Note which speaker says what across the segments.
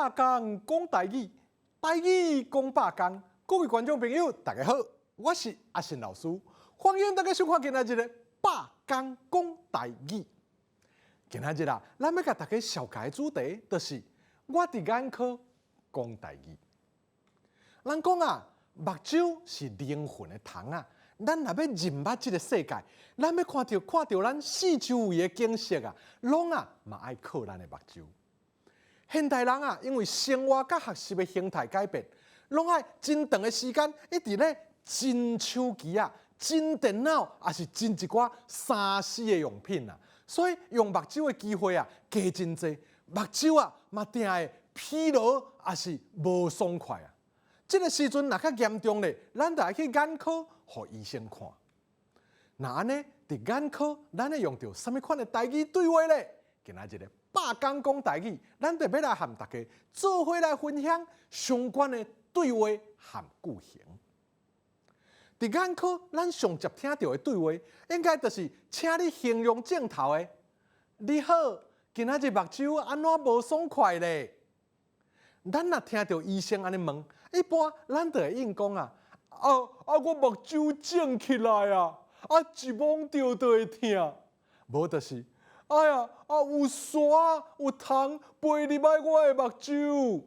Speaker 1: 百工讲台语，台语讲百工。各位观众朋友，大家好，我是阿信老师，欢迎大家收看今仔日的百工讲台语。今仔日啊，咱要甲大家小解的主题，就是我伫眼科讲台语。人讲啊，目睭是灵魂的窗啊。咱若要认捌这个世界，咱要看到咱四周围的景色啊，拢嘛爱靠咱的目睭。现代人啊，因为生活甲学习的形态改变，拢爱真长的时间一直咧真手机啊、真电脑，也是真一寡3C 的用品啊，所以用目睭的机会啊加真多，目睭啊嘛定会疲劳，也是无爽快啊。这个时阵若较严重咧，咱就要去眼科，互医生看。那安尼，伫眼科，咱会用到什么款的台语对话咧？今仔日个百工讲台语，咱就要来和大家做伙来分享相关的对话和句型。伫眼科，咱上接听到的对话，应该就是请你形容镜头的。你好，今仔日目睭安怎无爽快咧？咱若听到医生安尼问，一般咱就会应讲啊，我目睭肿起来啊，一摸着就会痛，无就是哎呀有沙有虫飞入来我的目睭。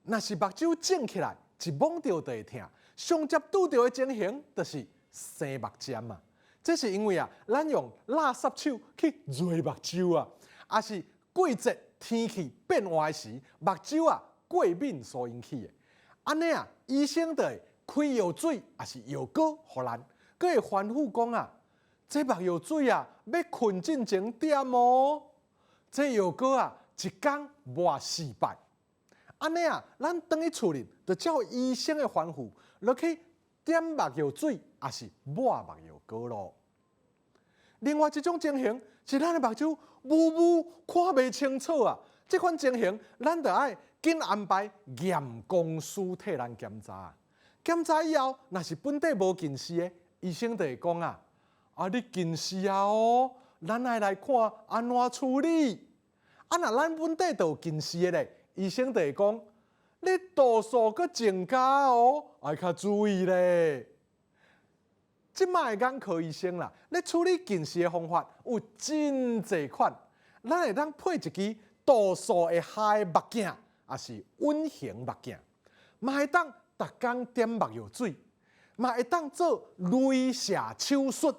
Speaker 1: 若是目睭肿起来，一摸着就会痛，上接拄到的情形就是生目尖啊。这是因为啊，咱用垃圾手去揉目睭啊，也是季节天气变化时，目睭啊过敏所引起的。安尼啊，医生就会开药水，也是药膏互咱，佮会反复讲啊，这目药水啊要困进前点哦，这药膏啊一工抹4摆。安尼啊，咱等于厝里就照医生的吩咐，落去点目药水，也是抹目药膏咯。另外一种情形是咱的目睭雾雾看袂清楚啊，这款情形咱就爱紧安排验光师替咱检查。检查以后，若是本底无近视的，医生就会讲啊，你近视啊哦，咱爱来看安怎处理。若咱本底就有近视的咧，医生就会讲，你度数搁增加哦，爱较注意咧。即摆眼科医生啦，咧处理近视的方法有真侪款，咱会当配一支度数会下的目镜，也是稳形目镜，嘛会当逐工点目药水，嘛会当做镭射手术。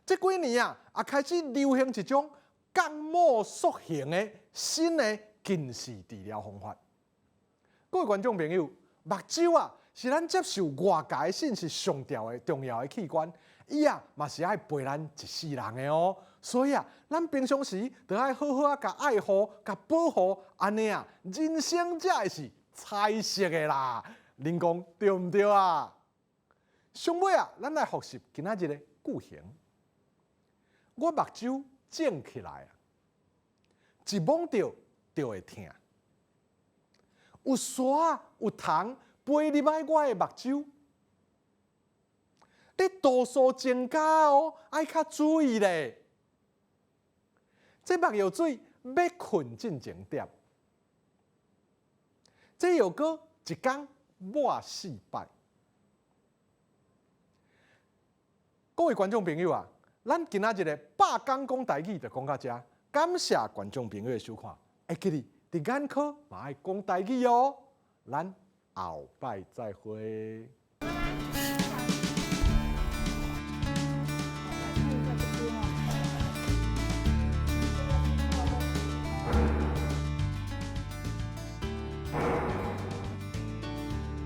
Speaker 1: 这几年啊，也开始流行一种角膜塑形的新的近视治疗方法。各位观众朋友，目睭啊，是咱接受外界的信息上重要的器官，伊啊嘛是爱陪咱一世人的哦。所以啊，咱平常时就爱好好甲爱护、甲保护，安尼啊，人生才会是彩色的啦。恁讲对唔对啊？上尾啊，咱来复习今仔日的句型。我目睭肿起来啊，一摸到就会痛。有沙有虫飞入来我的目睭，你度数增加哦，爱较注意咧。这目药水要困进前点，这药膏一工抹4摆。各位观众朋友啊，咱今仔日的百工讲台语就讲到这，感谢观众朋友的收看。会记哩，伫眼科嘛爱讲台语哦。咱后摆再会。